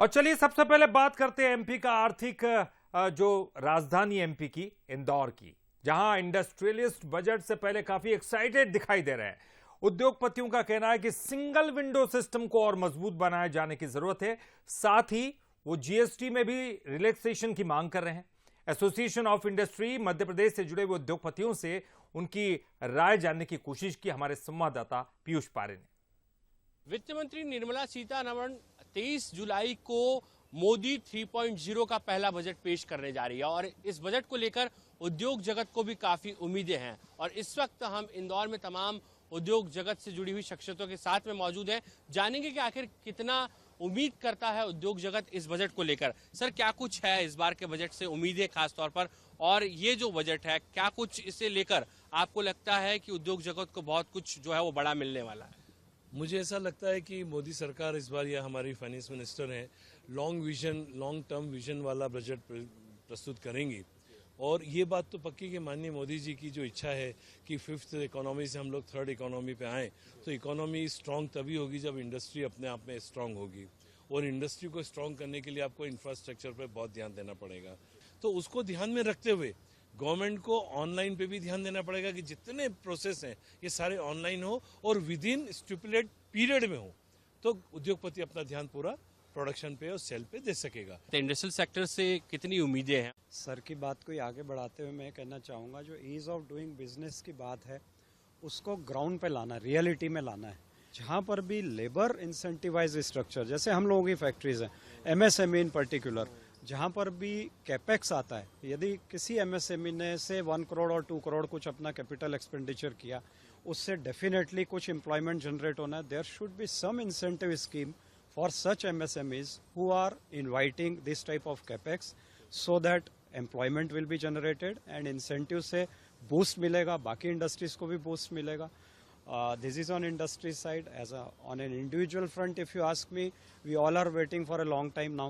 और चलिए सबसे पहले बात करते हैं एमपी का आर्थिक जो राजधानी एमपी की इंदौर की, जहां इंडस्ट्रियलिस्ट बजट से पहले काफी एक्साइटेड दिखाई दे रहे हैं। उद्योगपतियों का कहना है कि सिंगल विंडो सिस्टम को और मजबूत बनाए जाने की जरूरत है। साथ ही वो जीएसटी में भी रिलैक्सेशन की मांग कर रहे हैं। Association of industry Madhya Pradesh से जुड़े हुए उद्योगपतियों से उनकी राय जानने की कोशिश की हमारे संवाददाता पीयूष पारे ने। वित्त मंत्री निर्मला सीतारमण 23 जुलाई को मोदी 3.0 का पहला बजट पेश करने जा रही है और इस बजट को लेकर उद्योग जगत को भी काफी उम्मीदें हैं। और इस वक्त हम इंदौर में तमाम उद्योग जगत से जुड़ी हुई शख्सियतों के साथ में मौजूद हैं। जानेंगे कि आखिर कितना उम्मीद करता है उद्योग जगत इस बजट को लेकर। सर, क्या कुछ है इस बार के बजट से उम्मीदें खास तौर पर, और ये जो बजट है क्या कुछ इसे लेकर आपको लगता है कि उद्योग जगत को बहुत कुछ जो है वो बड़ा मिलने वाला है? मुझे ऐसा लगता है कि मोदी सरकार इस बार, या हमारी फाइनेंस मिनिस्टर हैं, लॉन्ग टर्म विजन वाला बजट प्रस्तुत करेंगी। और ये बात तो पक्की कि माननीय मोदी जी की जो इच्छा है कि फिफ्थ इकोनॉमी से हम लोग थर्ड इकोनॉमी पे आएँ, तो इकोनॉमी स्ट्रांग तभी होगी जब इंडस्ट्री अपने आप में स्ट्रांग होगी। और इंडस्ट्री को स्ट्रांग करने के लिए आपको इंफ्रास्ट्रक्चर पर बहुत ध्यान देना पड़ेगा। तो उसको ध्यान में रखते हुए गवर्नमेंट को ऑनलाइन पे भी ध्यान देना पड़ेगा कि जितने प्रोसेस हैं ये सारे ऑनलाइन हो और विद इन स्टिपुलेट पीरियड में हो, तो उद्योगपति अपना ध्यान पूरा प्रोडक्शन पे और सेल पे दे सकेगा। तो इंडस्ट्रियल सेक्टर से कितनी उम्मीदें हैं? सर की बात को आगे बढ़ाते हुए मैं कहना चाहूँगा, जो ईज ऑफ डूइंग बिजनेस की बात है उसको ग्राउंड पे लाना, रियलिटी में लाना है। जहाँ पर भी लेबर इंसेंटिवाइज स्ट्रक्चर, जैसे हम लोगों की फैक्ट्रीज हैं, एमएसएमई इन पर्टिकुलर, जहाँ पर भी कैपेक्स आता है, यदि किसी एमएसएमई ने से 1 करोड़ और 2 करोड़ कुछ अपना कैपिटल एक्सपेंडिचर किया, उससे डेफिनेटली कुछ एम्प्लॉयमेंट जनरेट होना है। There should be some incentive scheme for such MSMEs who are inviting this type of capex, so that employment will be generated and incentive से बूस्ट मिलेगा, बाकी इंडस्ट्रीज को भी बूस्ट मिलेगा। This is on industry side. On an individual front, if you ask me, we all are waiting for a long time now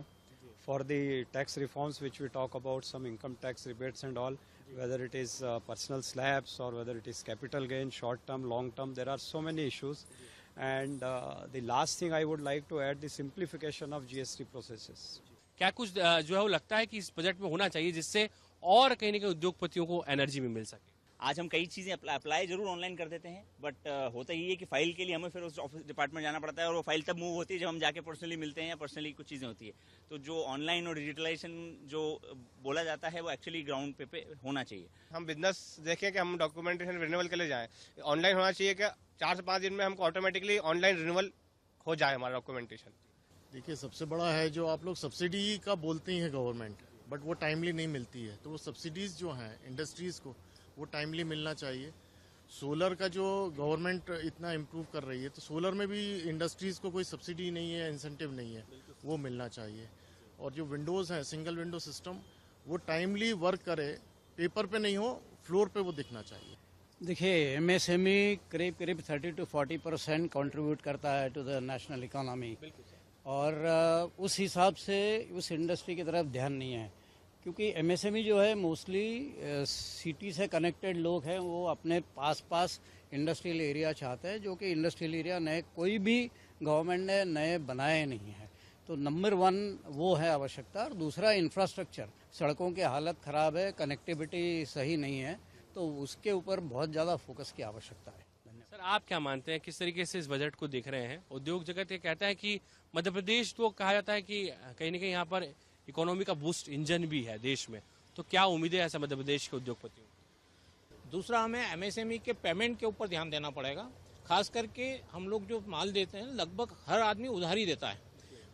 for the tax reforms which we talk about, some income tax rebates and all, whether it is personal slabs or whether it is capital gain, short term, long term, there are so many issues. And the last thing I would like to add, the simplification of GST processes. क्या कुछ जो है वो लगता है कि इस budget में होना चाहिए जिससे और कहीं ना कहीं उद्योगपतियों को एनर्जी में मिल सके? आज हम कई चीज़ें अप्लाई जरूर ऑनलाइन कर देते हैं, बट होता ही है कि फाइल के लिए हमें फिर उस ऑफिस डिपार्टमेंट जाना पड़ता है, और वो फाइल तब मूव होती है जब हम जाके पर्सनली मिलते हैं या पर्सनली कुछ चीज़ें होती है। तो जो ऑनलाइन और डिजिटलाइजेशन जो बोला जाता है वो एक्चुअली ग्राउंड पे होना चाहिए। हम बिजनेस देखें कि हम डॉक्यूमेंटेशन रिन्यूअल के लिए जाएं, ऑनलाइन होना चाहिए कि 4 से 5 दिन में हमको ऑटोमेटिकली ऑनलाइन रिन्यूअल हो जाए हमारा डॉक्यूमेंटेशन। देखिए, सबसे बड़ा है जो आप लोग सब्सिडी का बोलते हैं गवर्नमेंट, बट वो टाइमली नहीं मिलती है। तो वो सब्सिडीज जो हैं इंडस्ट्रीज को, वो टाइमली मिलना चाहिए। सोलर का जो गवर्नमेंट इतना इम्प्रूव कर रही है, तो सोलर में भी इंडस्ट्रीज को कोई सब्सिडी नहीं है, इंसेंटिव नहीं है, वो मिलना चाहिए। और जो विंडोज़ हैं, सिंगल विंडो सिस्टम, वो टाइमली वर्क करे, पेपर पे नहीं हो, फ्लोर पे वो दिखना चाहिए। देखिए, एमएसएमई करीब 30 to 40% कंट्रीब्यूट करता है टू द नेशनल इकोनॉमी, और उस हिसाब से उस इंडस्ट्री की तरफ ध्यान नहीं है, क्योंकि एमएसएमई जो है मोस्टली सिटी से कनेक्टेड लोग हैं, वो अपने पास इंडस्ट्रियल एरिया चाहते हैं, जो कि इंडस्ट्रियल एरिया नए कोई भी गवर्नमेंट ने नए बनाए नहीं हैं। तो नंबर 1 वो है आवश्यकता। और दूसरा, इंफ्रास्ट्रक्चर, सड़कों की हालत ख़राब है, कनेक्टिविटी सही नहीं है, तो उसके ऊपर बहुत ज़्यादा फोकस की आवश्यकता है। सर, आप क्या मानते हैं, किस तरीके से इस बजट को देख रहे हैं? उद्योग जगत ये कहता है कि मध्य प्रदेश, तो कहा जाता है कि कहीं ना कहीं यहाँ पर इकोनॉमी का बूस्ट इंजन भी है देश में, तो क्या उम्मीदें हैं ऐसा मध्य प्रदेश के उद्योगपतियों? दूसरा, हमें एमएसएमई के पेमेंट के ऊपर ध्यान देना पड़ेगा। खास करके हम लोग जो माल देते हैं, लगभग हर आदमी उधारी देता है,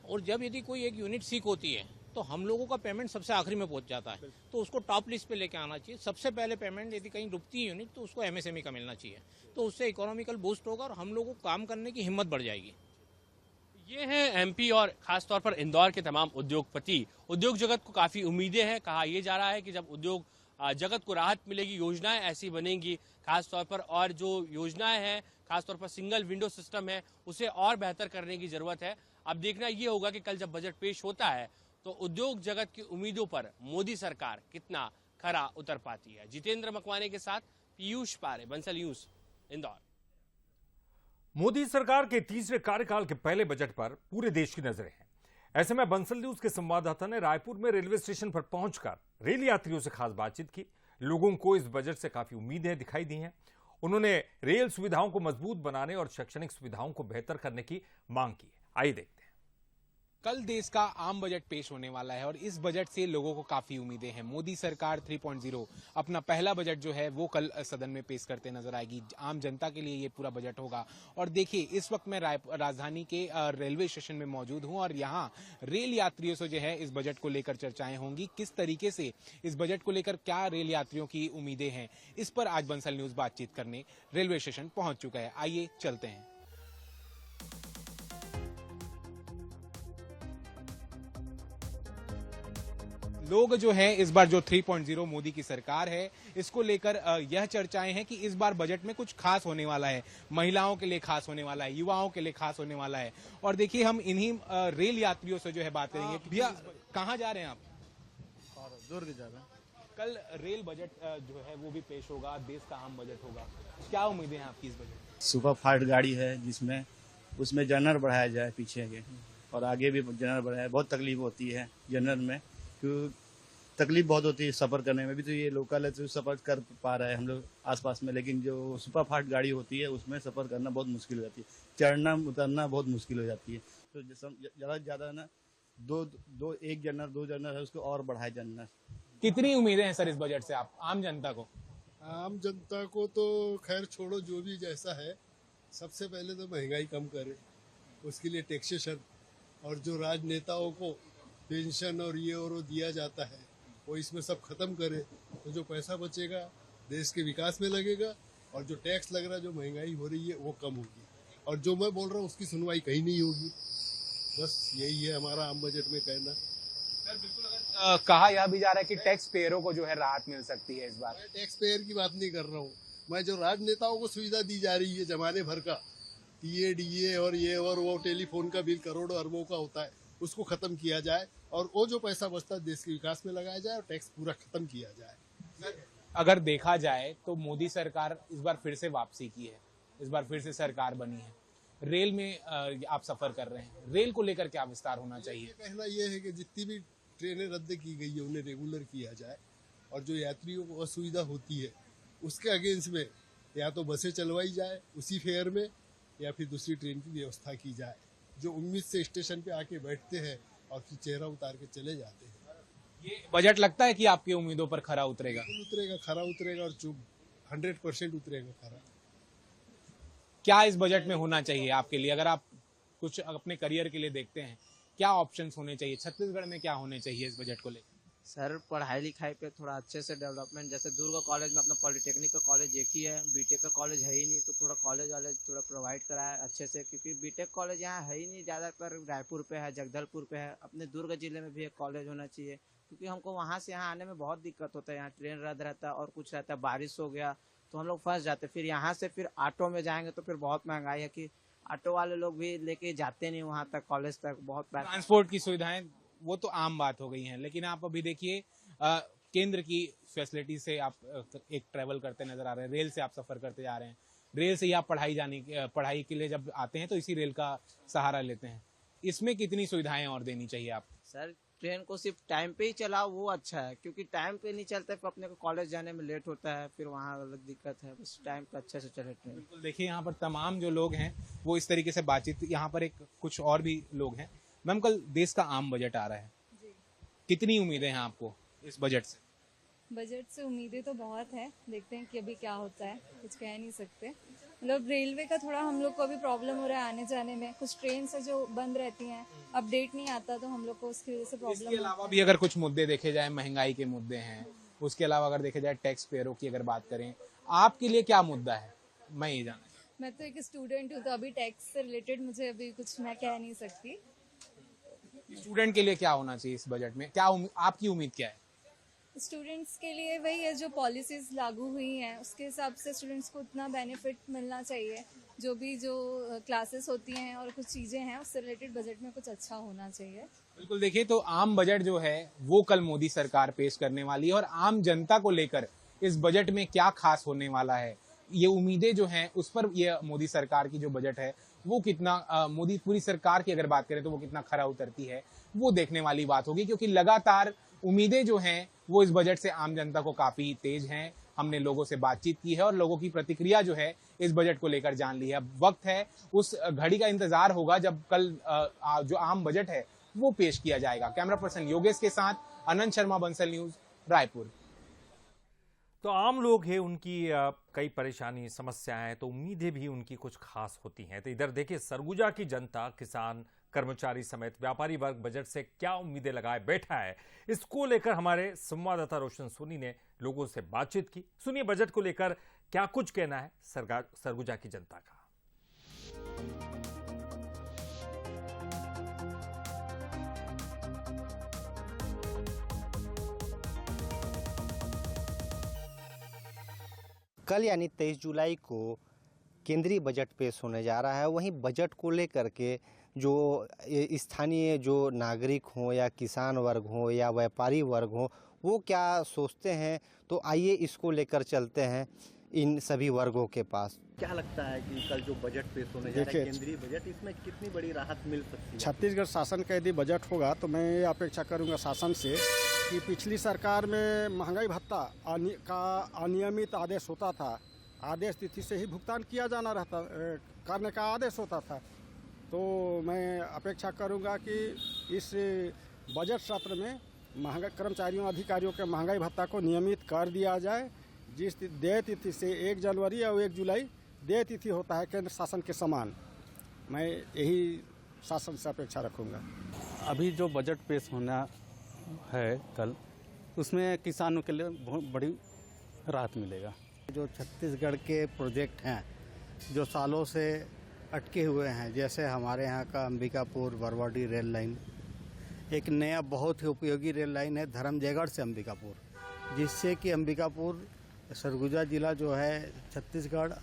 और जब यदि कोई एक यूनिट सीक होती है तो हम लोगों का पेमेंट सबसे आखिरी में पहुंच जाता है, तो उसको टॉप लिस्ट पे लेके आना चाहिए। सबसे पहले पेमेंट यदि कहीं रुकती है यूनिट, तो उसको एमएसएमई का मिलना चाहिए, तो उससे इकोनॉमिकल बूस्ट होगा और हम लोगों को काम करने की हिम्मत बढ़ जाएगी। ये हैं एमपी और खासतौर पर इंदौर के तमाम उद्योगपति। उद्योग जगत को काफी उम्मीदें हैं। कहा यह जा रहा है कि जब उद्योग जगत को राहत मिलेगी, योजनाएं ऐसी बनेंगी खासतौर पर, और जो योजनाएं हैं खासतौर पर सिंगल विंडो सिस्टम है, उसे और बेहतर करने की जरूरत है। अब देखना ये होगा कि कल जब बजट पेश होता है तो उद्योग जगत की उम्मीदों पर मोदी सरकार कितना खरा उतर पाती है। जितेंद्र मकवाने के साथ पीयूष पारे, बंसल न्यूज, इंदौर। मोदी सरकार के तीसरे कार्यकाल के पहले बजट पर पूरे देश की नजरें हैं। ऐसे में बंसल न्यूज के संवाददाता ने रायपुर में रेलवे स्टेशन पर पहुंचकर रेल यात्रियों से खास बातचीत की। लोगों को इस बजट से काफी उम्मीदें दिखाई दी हैं। उन्होंने रेल सुविधाओं को मजबूत बनाने और शैक्षणिक सुविधाओं को बेहतर करने की मांग की। आइए देखते हैं। कल देश का आम बजट पेश होने वाला है और इस बजट से लोगों को काफी उम्मीदें हैं। मोदी सरकार 3.0 अपना पहला बजट जो है वो कल सदन में पेश करते नजर आएगी। आम जनता के लिए ये पूरा बजट होगा। और देखिए, इस वक्त मैं राजधानी के रेलवे स्टेशन में मौजूद हूं और यहाँ रेल यात्रियों से जो है इस बजट को लेकर चर्चाएं होंगी। किस तरीके से इस बजट को लेकर क्या रेल यात्रियों की उम्मीदें हैं, इस पर आज बंसल न्यूज बातचीत करने रेलवे स्टेशन पहुंच चुका है। आइए चलते हैं। लोग जो है इस बार जो 3.0 मोदी की सरकार है इसको लेकर यह चर्चाएं हैं कि इस बार बजट में कुछ खास होने वाला है। महिलाओं के लिए खास होने वाला है, युवाओं के लिए खास होने वाला है। और देखिए, हम इन्हीं रेल यात्रियों से जो है बात करेंगे। भैया, कहाँ जा रहे हैं आप? दुर्ग जा रहे हैं। कल रेल बजट जो है वो भी पेश होगा, देश का आम बजट होगा। क्या उम्मीदें हैं आपकी इस बजट? सुपर फास्ट गाड़ी है जिसमें उसमें जनरल बढ़ाया जाए पीछे के, और आगे भी जनरल बढ़ाया। बहुत तकलीफ होती है जनरल में, क्यों तकलीफ बहुत होती है सफ़र करने में। भी तो ये लोकल है तो सफ़र कर पा रहे हैं हम लोग आसपास में, लेकिन जो सुपर फास्ट गाड़ी होती है उसमें सफ़र करना बहुत मुश्किल हो जाती है। चढ़ना उतरना बहुत मुश्किल हो जाती है। तो ज़्यादा से ज़्यादा ना एक जनरल 2 जनरल है उसको और बढ़ाए जनरल। कितनी उम्मीदें हैं सर इस बजट से आप आम जनता को? आम जनता को तो खैर छोड़ो, जो भी जैसा है, सबसे पहले तो महंगाई कम करे, उसके लिए टैक्सेशन, और जो राजनेताओं को पेंशन और ये और वो दिया जाता है वो इसमें सब खत्म करे, तो जो पैसा बचेगा देश के विकास में लगेगा, और जो टैक्स लग रहा है, जो महंगाई हो रही है वो कम होगी, और जो मैं बोल रहा हूँ उसकी सुनवाई कहीं नहीं होगी। बस यही है हमारा आम बजट में कहना। सर बिल्कुल, अगर कहा यह भी जा रहा है कि टैक्स पेयरों को जो है राहत मिल सकती है इस बार। मैं टैक्स पेयर की बात नहीं कर रहा हूँ, मैं जो राजनेताओं को सुविधा दी जा रही है जमाने भर का, टीए डीए और ये और वो, टेलीफोन का बिल करोड़ों अरबों का होता है, उसको खत्म किया जाए, और वो जो पैसा बचता है देश के विकास में लगाया जाए, और टैक्स पूरा खत्म किया जाए। अगर देखा जाए तो मोदी सरकार इस बार फिर से वापसी की है, इस बार फिर से सरकार बनी है। रेल में आप सफर कर रहे हैं, रेल को लेकर क्या विस्तार होना चाहिए? कहना यह है कि जितनी भी ट्रेनें रद्द की गई है उन्हें रेगुलर किया जाए, और जो यात्रियों को असुविधा होती है उसके अगेंस्ट में या तो बसें चलवाई जाए उसी फेयर में, या फिर दूसरी ट्रेन की व्यवस्था की जाए। जो उम्मीद से स्टेशन पे आके बैठते हैं और फिर चेहरा उतार के चले जाते हैं। ये बजट लगता है कि आपकी उम्मीदों पर खरा उतरेगा? खरा उतरेगा, और 100% उतरेगा खरा। क्या इस बजट में होना चाहिए आपके लिए, अगर आप कुछ अपने करियर के लिए देखते हैं, क्या ऑप्शंस होने चाहिए? छत्तीसगढ़ में क्या होने चाहिए इस बजट को लेकर? सर, पढ़ाई लिखाई पे थोड़ा अच्छे से डेवलपमेंट, जैसे दुर्ग कॉलेज में अपना पॉलिटेक्निक का कॉलेज एक ही है, बीटेक का कॉलेज है ही नहीं, तो थोड़ा कॉलेज वाले थोड़ा प्रोवाइड कराए अच्छे से, क्योंकि बीटेक कॉलेज यहाँ है ही नहीं, ज़्यादातर रायपुर पे है, जगदलपुर पे है। अपने दुर्ग जिले में भी एक कॉलेज होना चाहिए, क्योंकि हमको वहाँ से यहाँ आने में बहुत दिक्कत होता है। यहाँ ट्रेन रद्द रहता है और कुछ रहता है, बारिश हो गया तो हम लोग फंस जाते, फिर यहाँ से फिर ऑटो में जाएंगे तो फिर बहुत महंगाई है कि ऑटो वाले लोग भी लेके जाते नहीं वहाँ तक, कॉलेज तक। बहुत ट्रांसपोर्ट की सुविधाएं वो तो आम बात हो गई हैं, लेकिन आप अभी देखिए केंद्र की फैसिलिटी से आप एक ट्रैवल करते नजर आ रहे हैं, रेल से आप सफर करते जा रहे हैं। रेल से ही आप पढ़ाई के लिए जब आते हैं तो इसी रेल का सहारा लेते हैं। इसमें कितनी सुविधाएं और देनी चाहिए आप? सर, ट्रेन को सिर्फ टाइम पे ही चलाओ वो अच्छा है, क्योंकि टाइम पे नहीं चलता फिर अपने को कॉलेज जाने में लेट होता है, फिर वहाँ अलग दिक्कत है। बस टाइम पे अच्छे से चले ट्रेन। बिल्कुल, देखिए यहाँ पर तमाम जो लोग हैं वो इस तरीके से बातचीत, यहाँ पर कुछ और भी लोग हैं। मैम, कल देश का आम बजट आ रहा है, कितनी उम्मीदें हैं आपको इस बजट से? बजट से उम्मीदें तो बहुत है, देखते हैं कि अभी क्या होता है, कुछ कह नहीं सकते। मतलब रेलवे का थोड़ा हम लोग को अभी प्रॉब्लम हो रहा है आने जाने में, कुछ ट्रेन से जो बंद रहती हैं, अपडेट नहीं आता तो हम लोग को उसकी वजह से प्रॉब्लम। इसके अलावा भी अगर कुछ मुद्दे देखे जाए, महंगाई के मुद्दे हैं, उसके अलावा अगर देखे जाए टैक्स पेयरों की अगर बात करें, आपके लिए क्या मुद्दा है? मैं ये जानना। मैं तो एक स्टूडेंट हूँ, तो अभी टैक्स से रिलेटेड मुझे अभी कुछ मैं कह नहीं सकती। स्टूडेंट के लिए क्या होना चाहिए इस बजट में, क्या आपकी उम्मीद क्या है? स्टूडेंट्स के लिए वही है, जो पॉलिसीज लागू हुई हैं उसके हिसाब से स्टूडेंट्स को उतना बेनिफिट मिलना चाहिए। जो क्लासेस होती हैं और कुछ चीज़ें हैं उससे रिलेटेड बजट में कुछ अच्छा होना चाहिए। बिल्कुल, देखिए तो आम बजट जो है वो कल मोदी सरकार पेश करने वाली है, और आम जनता को लेकर इस बजट में क्या खास होने वाला है, ये उम्मीदें जो हैं उस पर ये मोदी सरकार की जो बजट है वो कितना मोदी पूरी सरकार की अगर बात करें तो वो कितना खरा उतरती है, वो देखने वाली बात होगी। क्योंकि लगातार उम्मीदें जो हैं वो इस बजट से आम जनता को काफी तेज हैं। हमने लोगों से बातचीत की है और लोगों की प्रतिक्रिया जो है इस बजट को लेकर जान ली है। अब वक्त है, उस घड़ी का इंतजार होगा जब कल जो आम बजट है वो पेश किया जाएगा। कैमरा पर्सन योगेश के साथ अनंत शर्मा, बंसल न्यूज, रायपुर। तो आम लोग हैं, उनकी कई परेशानी समस्याएं, तो उम्मीदें भी उनकी कुछ खास होती हैं। तो इधर देखिए सरगुजा की जनता, किसान, कर्मचारी समेत व्यापारी वर्ग बजट से क्या उम्मीदें लगाए बैठा है, इसको लेकर हमारे संवाददाता रोशन सोनी ने लोगों से बातचीत की। सुनिए बजट को लेकर क्या कुछ कहना है सरगुजा की जनता का। कल यानी 23 जुलाई को केंद्रीय बजट पेश होने जा रहा है। वहीं बजट को लेकर के जो स्थानीय जो नागरिक हों या किसान वर्ग हो या व्यापारी वर्ग हो, वो क्या सोचते हैं, तो आइए इसको लेकर चलते हैं इन सभी वर्गों के पास। क्या लगता है कि कल जो बजट पेश होने जा रहा है केंद्रीय बजट, इसमें कितनी बड़ी राहत मिल सकती है? छत्तीसगढ़ शासन का यदि बजट होगा तो मैं ये अपेक्षा करूंगा शासन से कि पिछली सरकार में महंगाई भत्ता का अनियमित आदेश होता था, आदेश तिथि से ही भुगतान किया जाना रहता करने का आदेश होता था। तो मैं अपेक्षा करूंगा कि इस बजट सत्र में महंगाई कर्मचारियों अधिकारियों के महंगाई भत्ता को नियमित कर दिया जाए। जिस देय तिथि से 1 जनवरी और 1 जुलाई देय तिथि होता है केंद्र शासन के समान, मैं यही शासन से अपेक्षा रखूंगा। अभी जो बजट पेश होना है कल, उसमें किसानों के लिए बहुत बड़ी राहत मिलेगा। जो छत्तीसगढ़ के प्रोजेक्ट हैं जो सालों से अटके हुए हैं, जैसे हमारे यहाँ का अंबिकापुर बरवाडी रेल लाइन, एक नया बहुत ही उपयोगी रेल लाइन है धर्मजयगढ़ से अंबिकापुर, जिससे कि अंबिकापुर सरगुजा जिला जो है छत्तीसगढ़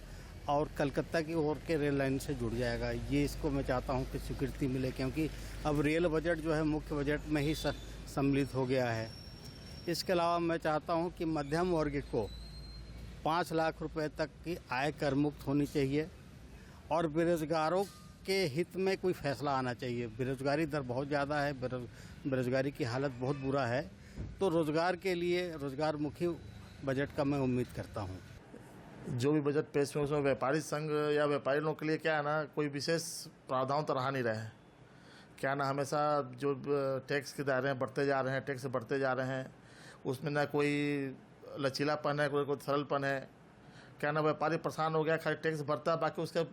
और कलकत्ता की ओर के रेल लाइन से जुड़ जाएगा। ये इसको मैं चाहता हूँ कि स्वीकृति मिले, क्योंकि अब रेल बजट जो है मुख्य बजट में ही सम्मिलित हो गया है। इसके अलावा मैं चाहता हूँ कि मध्यम वर्ग को 5 लाख रुपए तक की आय कर मुक्त होनी चाहिए और बेरोजगारों के हित में कोई फैसला आना चाहिए। बेरोजगारी दर बहुत ज़्यादा है, बेरोजगारी की हालत बहुत बुरा है, तो रोजगार के लिए रोजगार मुखी बजट का मैं उम्मीद करता हूँ। जो भी बजट पेश में उसमें व्यापारी संघ या व्यापारी लोगों के लिए क्या है ना, कोई विशेष प्रावधान तो रहा नहीं रहे। क्या ना हमेशा जो टैक्स के दायरे बढ़ते जा रहे हैं, टैक्स बढ़ते जा रहे हैं, उसमें ना कोई लचीलापन है, कोई सरलपन है। क्या ना व्यापारी परेशान हो गया, खाली टैक्स बढ़ता है, बाकी उसके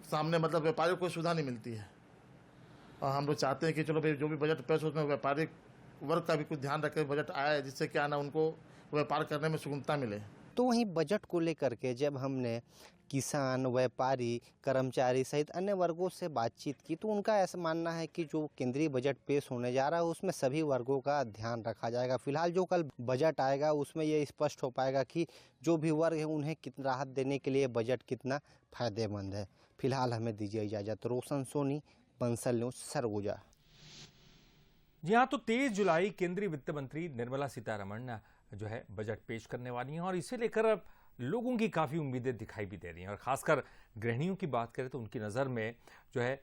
सामने मतलब व्यापारी को कोई सुविधा नहीं मिलती है। और हम लोग चाहते हैं कि चलो भाई जो भी बजट पेश उसमें व्यापारी वर्ग का भी कुछ ध्यान रखे, बजट आए जिससे क्या ना उनको व्यापार करने में सुगमता मिले। तो वहीं बजट को लेकर के जब हमने किसान, व्यापारी, कर्मचारी सहित अन्य वर्गों से बातचीत की, तो उनका ऐसा मानना है कि जो केंद्रीय बजट पेश होने जा रहा है उसमें सभी वर्गों का ध्यान रखा जाएगा। फिलहाल जो कल बजट आएगा उसमें ये स्पष्ट हो पाएगा कि जो भी वर्ग है उन्हें कितना राहत देने के लिए बजट कितना फायदेमंद है। फिलहाल हमें दीजिए इजाजत। रोशन सोनी, बंसल न्यूज, सरगुजा। जी हाँ, तो 23 जुलाई केंद्रीय वित्त मंत्री निर्मला सीतारमण जो है बजट पेश करने वाली हैं और इसे लेकर अब लोगों की काफ़ी उम्मीदें दिखाई भी दे रही हैं। और ख़ासकर गृहिणियों की बात करें तो उनकी नज़र में जो है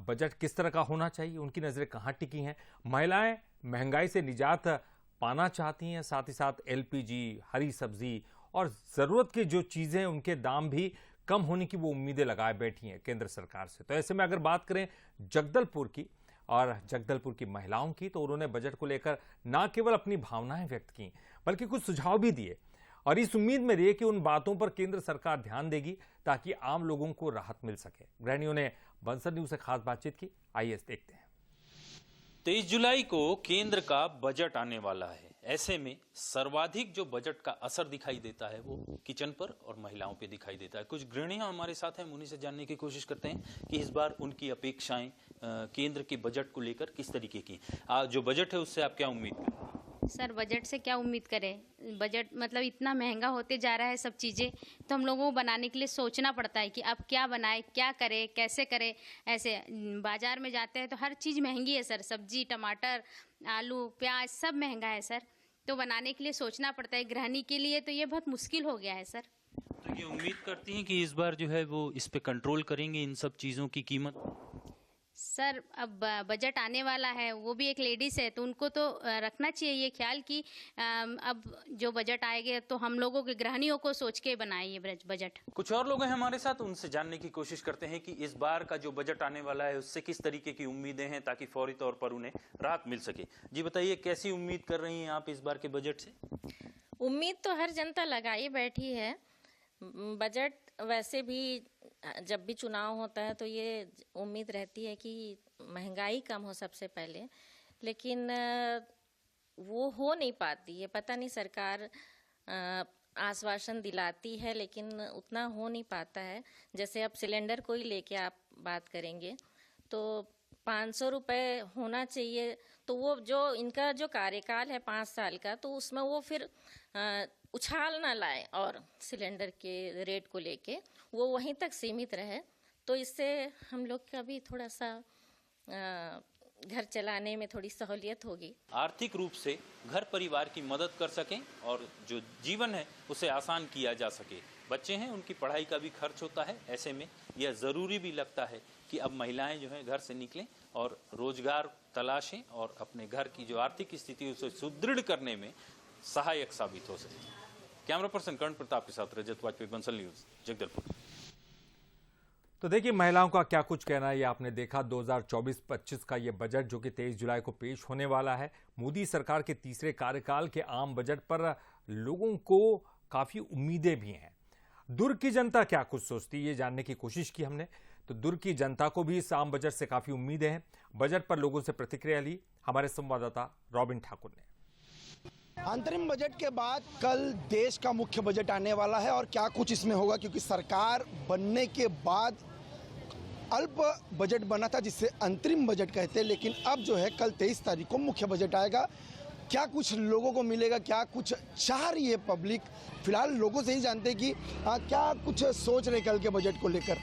बजट किस तरह का होना चाहिए, उनकी नज़रें कहाँ टिकी हैं। महिलाएं महंगाई से निजात पाना चाहती हैं, साथ ही साथ LPG, हरी सब्जी और ज़रूरत की जो चीज़ें हैं उनके दाम भी कम होने की वो उम्मीदें लगाए बैठी हैं केंद्र सरकार से। तो ऐसे में अगर बात करें जगदलपुर की और जगदलपुर की महिलाओं की, तो उन्होंने बजट को लेकर न केवल अपनी भावनाएं व्यक्त की बल्कि कुछ सुझाव भी दिए और इस उम्मीद में रही कि उन बातों पर केंद्र सरकार ध्यान देगी ताकि आम लोगों को राहत मिल सके। गृहिणियों ने बंसल न्यूज से खास बातचीत की, आइए देखते हैं। 23 जुलाई को केंद्र का बजट आने वाला है। ऐसे में सर्वाधिक जो बजट का असर दिखाई देता है वो किचन पर और महिलाओं पे दिखाई देता है। कुछ गृहिणियां हमारे साथ हैं, उन्हीं से जानने की कोशिश करते हैं कि इस बार उनकी अपेक्षाएं केंद्र के बजट को लेकर किस तरीके की। जो बजट है उससे आप क्या उम्मीद करें? सर बजट से क्या उम्मीद करें, बजट मतलब इतना महंगा होते जा रहा है सब चीज़ें, तो हम लोगों को बनाने के लिए सोचना पड़ता है कि अब क्या बनाए, क्या करें, कैसे करें। ऐसे बाजार में जाते हैं तो हर चीज़ महंगी है सर, सब्जी, टमाटर, आलू, प्याज सब महंगा है सर, तो बनाने के लिए सोचना पड़ता है। गृहिणी के लिए तो ये बहुत मुश्किल हो गया है सर। तो ये उम्मीद करती हैं कि इस बार जो है वो इस पे कंट्रोल करेंगे इन सब चीज़ों की कीमत? सर, अब बजट आने वाला है, वो भी एक लेडीज है तो उनको तो रखना चाहिए ये ख्याल कि अब जो बजट आएगा तो हम लोगों के गृहिणियों को सोच के बनाए ये बजट। कुछ और लोग हैं हमारे साथ, उनसे जानने की कोशिश करते हैं कि इस बार का जो बजट आने वाला है उससे किस तरीके की उम्मीदें हैं ताकि फौरी तौर पर उन्हें राहत मिल सके। जी बताइए, कैसी उम्मीद कर रही हैं आप इस बार के बजट से? उम्मीद तो हर जनता लगाई बैठी है। बजट वैसे भी जब भी चुनाव होता है तो ये उम्मीद रहती है कि महंगाई कम हो सबसे पहले, लेकिन वो हो नहीं पाती है। पता नहीं, सरकार आश्वासन दिलाती है लेकिन उतना हो नहीं पाता है। जैसे अब सिलेंडर को ही लेके आप बात करेंगे तो 500 रुपये होना चाहिए, तो वो जो इनका जो कार्यकाल है 5 साल का, तो उसमें वो फिर उछाल ना लाए और सिलेंडर के रेट को लेके वो वहीं तक सीमित रहे, तो इससे हम लोग का भी थोड़ा सा घर चलाने में थोड़ी सहूलियत होगी। आर्थिक रूप से घर परिवार की मदद कर सकें और जो जीवन है उसे आसान किया जा सके। बच्चे हैं, उनकी पढ़ाई का भी खर्च होता है। ऐसे में यह ज़रूरी भी लगता है कि अब महिलाएं जो हैं घर से निकलें और रोजगार तलाशें और अपने घर की जो आर्थिक स्थिति उसे सुदृढ़ करने में सहायक साबित हो सके। कैमरा पर्सन कर्ण प्रताप के साथ रजत वाजपेयी, बंसल न्यूज, जगदलपुर। तो देखिए महिलाओं का क्या कुछ कहना है, ये आपने देखा। 2024-25 का ये बजट जो कि 23 जुलाई को पेश होने वाला है, मोदी सरकार के तीसरे कार्यकाल के आम बजट पर लोगों को काफी उम्मीदें भी हैं। दुर्ग की जनता क्या कुछ सोचती है, ये जानने की कोशिश की हमने। तो दुर्ग की जनता को भी इस आम बजट से काफी उम्मीदें हैं। बजट पर लोगों से प्रतिक्रिया ली हमारे संवाददाता रॉबिन ठाकुर ने। अंतरिम बजट के बाद कल देश का मुख्य बजट आने वाला है और क्या कुछ इसमें होगा, क्योंकि सरकार बनने के बाद अल्प बजट बना था जिससे अंतरिम बजट कहते हैं, लेकिन अब जो है कल 23 तारीख को मुख्य बजट आएगा। क्या कुछ लोगों को मिलेगा, क्या कुछ चाह रही है पब्लिक, फिलहाल लोगों से ही जानते हैं कि क्या कुछ सोच रहे कल के बजट को लेकर।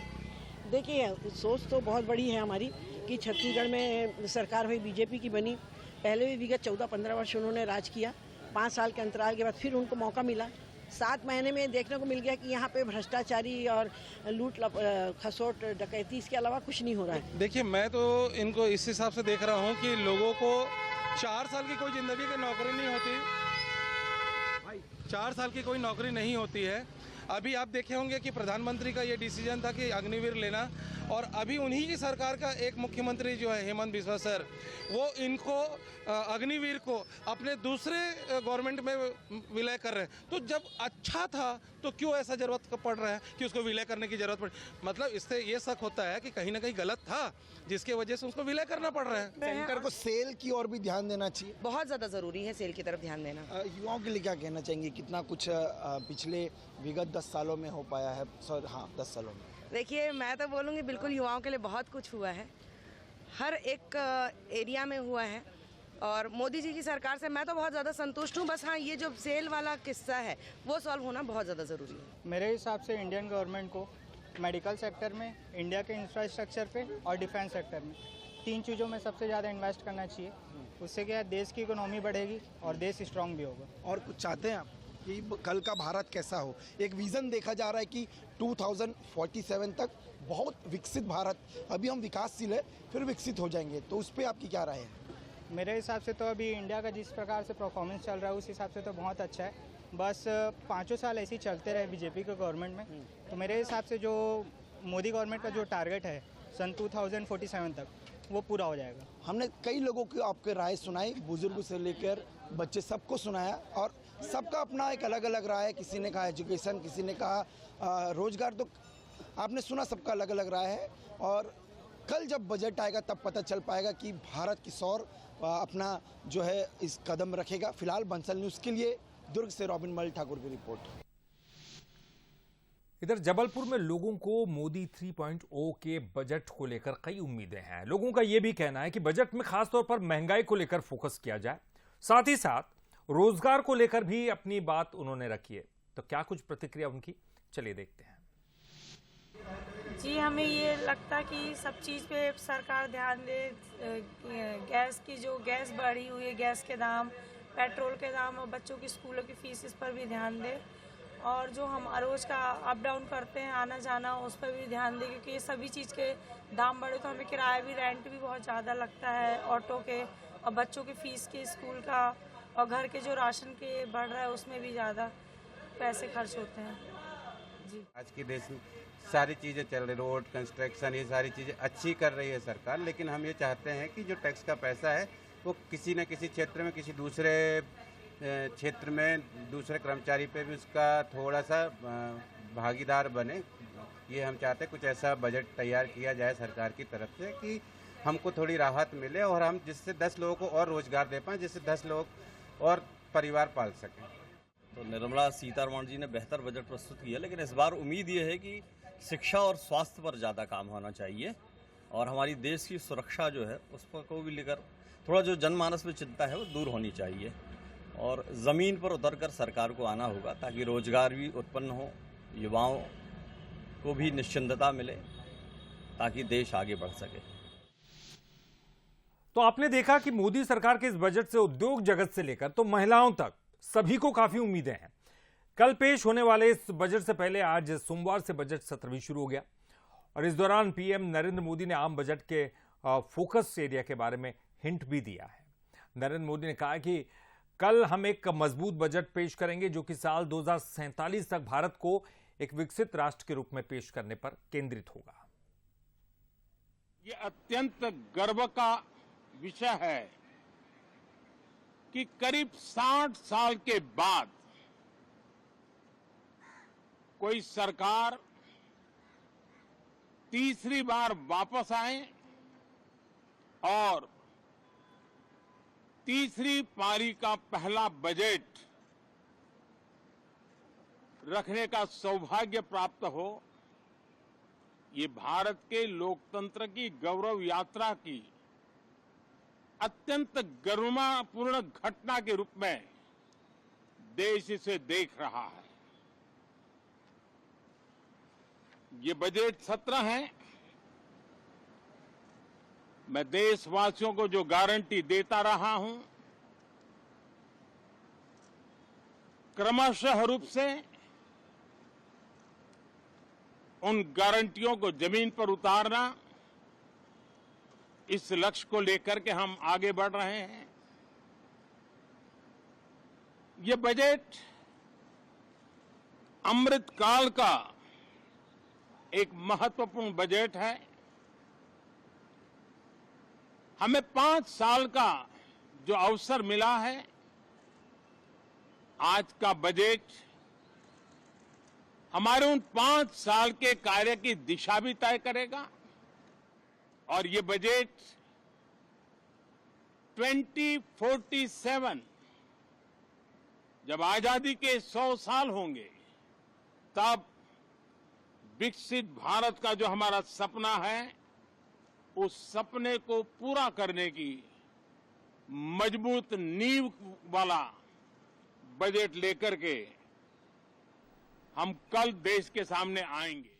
देखिए, सोच तो बहुत बड़ी है हमारी कि छत्तीसगढ़ में सरकार हुई बीजेपी की बनी। पहले भी विगत 14-15 वर्ष उन्होंने राज किया। 5 साल के अंतराल के बाद फिर उनको मौका मिला। 7 महीने में देखने को मिल गया कि यहाँ पे भ्रष्टाचारी और लूट खसोट डकैती इसके अलावा कुछ नहीं हो रहा है। देखिए, मैं तो इनको इस हिसाब से देख रहा हूँ कि लोगों को 4 साल की कोई जिंदगी की नौकरी नहीं होती, 4 साल की कोई नौकरी नहीं होती है। अभी आप देखे होंगे कि प्रधानमंत्री का ये डिसीजन था कि अग्निवीर लेना, और अभी उन्हीं की सरकार का एक मुख्यमंत्री जो है हेमंत बिस्वा सर, वो इनको अग्निवीर को अपने दूसरे गवर्नमेंट में विलय कर रहे हैं। तो जब अच्छा था तो क्यों ऐसा जरूरत पड़ रहा है कि उसको विलय करने की जरूरत पड़ी? मतलब इससे ये शक होता है कि कहीं ना कहीं गलत था जिसके वजह से उसको विलय करना पड़ रहा है। सेंटर को सेल की ओर भी ध्यान देना चाहिए। बहुत ज़्यादा ज़रूरी है सेल की तरफ ध्यान देना। युवाओं के लिए क्या कहना चाहेंगे, कितना कुछ पिछले विगत 10 सालों में हो पाया है? 10 सालों में देखिए, मैं तो बोलूँगी बिल्कुल युवाओं के लिए बहुत कुछ हुआ है, हर एक एरिया में हुआ है। और मोदी जी की सरकार से मैं तो बहुत ज़्यादा संतुष्ट हूँ। बस हाँ, ये जो सेल वाला किस्सा है वो सॉल्व होना बहुत ज़्यादा ज़रूरी है। मेरे हिसाब से इंडियन गवर्नमेंट को मेडिकल सेक्टर में, इंडिया के इंफ्रास्ट्रक्चर पे और डिफेंस सेक्टर में, 3 चीज़ों में सबसे ज़्यादा इन्वेस्ट करना चाहिए। उससे क्या है, देश की इकोनॉमी बढ़ेगी और देश स्ट्रांग भी होगा। और कुछ चाहते हैं आप कि कल का भारत कैसा हो? एक विज़न देखा जा रहा है कि 2047 तक बहुत विकसित भारत, अभी हम विकासशील है फिर विकसित हो जाएंगे, तो उस पर आपकी क्या राय है? मेरे हिसाब से तो अभी इंडिया का जिस प्रकार से परफॉर्मेंस चल रहा है उस हिसाब से तो बहुत अच्छा है। बस 5 साल ऐसे ही चलते रहे बीजेपी के गवर्नमेंट में, तो मेरे हिसाब से जो मोदी गवर्नमेंट का जो टारगेट है सन 2047 तक, वो पूरा हो जाएगा। हमने कई लोगों की आपके राय सुनाई, बुजुर्ग से लेकर बच्चे सबको सुनाया, और सबका अपना एक अलग अलग राय है। किसी ने कहा एजुकेशन, किसी ने कहा रोजगार, तो आपने सुना सबका अलग अलग राय है। और कल जब बजट आएगा तब पता चल पाएगा कि भारत किस ओर अपना जो है इस कदम रखेगा। फिलहाल बंसल न्यूज़ के लिए दुर्ग से रॉबिन मल ठाकुर की रिपोर्ट। इधर जबलपुर में लोगों को मोदी 3.0 के बजट को लेकर कई उम्मीदें हैं। लोगों का यह भी कहना है कि बजट में खासतौर पर महंगाई को लेकर फोकस किया जाए, साथ ही साथ रोजगार को लेकर भी अपनी बात उन्होंने रखी है। तो क्या कुछ प्रतिक्रिया उनकी, चलिए देखते हैं। जी, हमें ये लगता है कि सब चीज़ पे सरकार ध्यान दे। गैस की जो गैस बढ़ी हुई है, गैस के दाम, पेट्रोल के दाम और बच्चों की स्कूलों की फीस, इस पर भी ध्यान दे। और जो हम रोज़ का अप डाउन करते हैं आना जाना उस पर भी ध्यान दें, क्योंकि ये सभी चीज़ के दाम बढ़े तो हमें किराया भी रेंट भी बहुत ज़्यादा लगता है ऑटो के, और बच्चों की फ़ीस के स्कूल का, और घर के जो राशन के बढ़ रहा है उसमें भी ज़्यादा पैसे खर्च होते हैं जी। आज के देश में सारी चीज़ें चल रही, रोड कंस्ट्रक्शन, ये सारी चीज़ें अच्छी कर रही है सरकार, लेकिन हम ये चाहते हैं कि जो टैक्स का पैसा है वो किसी न किसी क्षेत्र में, किसी दूसरे क्षेत्र में, दूसरे कर्मचारी पे भी उसका थोड़ा सा भागीदार बने। ये हम चाहते हैं कुछ ऐसा बजट तैयार किया जाए सरकार की तरफ से कि हमको थोड़ी राहत मिले और हम जिससे 10 लोगों को और रोजगार दे पाएँ, जिससे 10 लोग और परिवार पाल सकें। तो निर्मला सीतारमण जी ने बेहतर बजट प्रस्तुत किया, लेकिन इस बार उम्मीद ये है कि शिक्षा और स्वास्थ्य पर ज़्यादा काम होना चाहिए और हमारी देश की सुरक्षा जो है उस पर को भी लेकर थोड़ा जो जनमानस में चिंता है वो दूर होनी चाहिए और ज़मीन पर उतरकर सरकार को आना होगा ताकि रोजगार भी उत्पन्न हो, युवाओं को भी निश्चिंतता मिले ताकि देश आगे बढ़ सके। तो आपने देखा कि मोदी सरकार के इस बजट से उद्योग जगत से लेकर तो महिलाओं तक सभी को काफी उम्मीदें हैं। कल पेश होने वाले इस बजट से पहले आज सोमवार से बजट सत्र भी शुरू हो गया और इस दौरान पीएम नरेंद्र मोदी ने आम बजट के फोकस एरिया के बारे में हिंट भी दिया है। नरेंद्र मोदी ने कहा कि कल हम एक मजबूत बजट पेश करेंगे जो कि साल 2047 तक भारत को एक विकसित राष्ट्र के रूप में पेश करने पर केंद्रित होगा। ये अत्यंत गर्व का विषय है कि करीब 60 साल के बाद कोई सरकार तीसरी बार वापस आए और तीसरी पारी का पहला बजट रखने का सौभाग्य प्राप्त हो। ये भारत के लोकतंत्र की गौरव यात्रा की अत्यंत गरिमापूर्ण घटना के रूप में देश इसे देख रहा है। ये बजट सत्र है, मैं देशवासियों को जो गारंटी देता रहा हूं, क्रमशः रूप से उन गारंटियों को जमीन पर उतारना, इस लक्ष्य को लेकर के हम आगे बढ़ रहे हैं। ये बजट अमृतकाल का एक महत्वपूर्ण बजट है। हमें 5 साल का जो अवसर मिला है, आज का बजट हमारे उन 5 साल के कार्य की दिशा भी तय करेगा और ये बजट 2047 जब आजादी के 100 साल होंगे तब विकसित भारत का जो हमारा सपना है, उस सपने को पूरा करने की मजबूत नींव वाला बजट लेकर के हम कल देश के सामने आएंगे।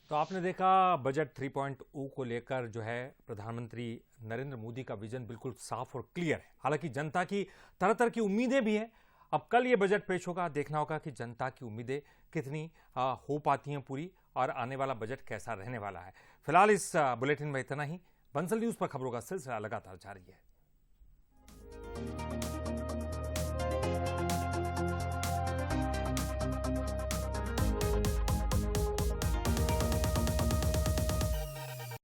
तो आपने देखा बजट 3.0 को लेकर जो है प्रधानमंत्री नरेंद्र मोदी का विजन बिल्कुल साफ और क्लियर है। हालांकि जनता की तरह तरह की उम्मीदें भी हैं। अब कल ये बजट पेश होगा, देखना होगा कि जनता की उम्मीदें कितनी हो पाती हैं पूरी और आने वाला बजट कैसा रहने वाला है। फिलहाल इस बुलेटिन में इतना ही। बंसल न्यूज पर खबरों का सिलसिला लगातार जारी है।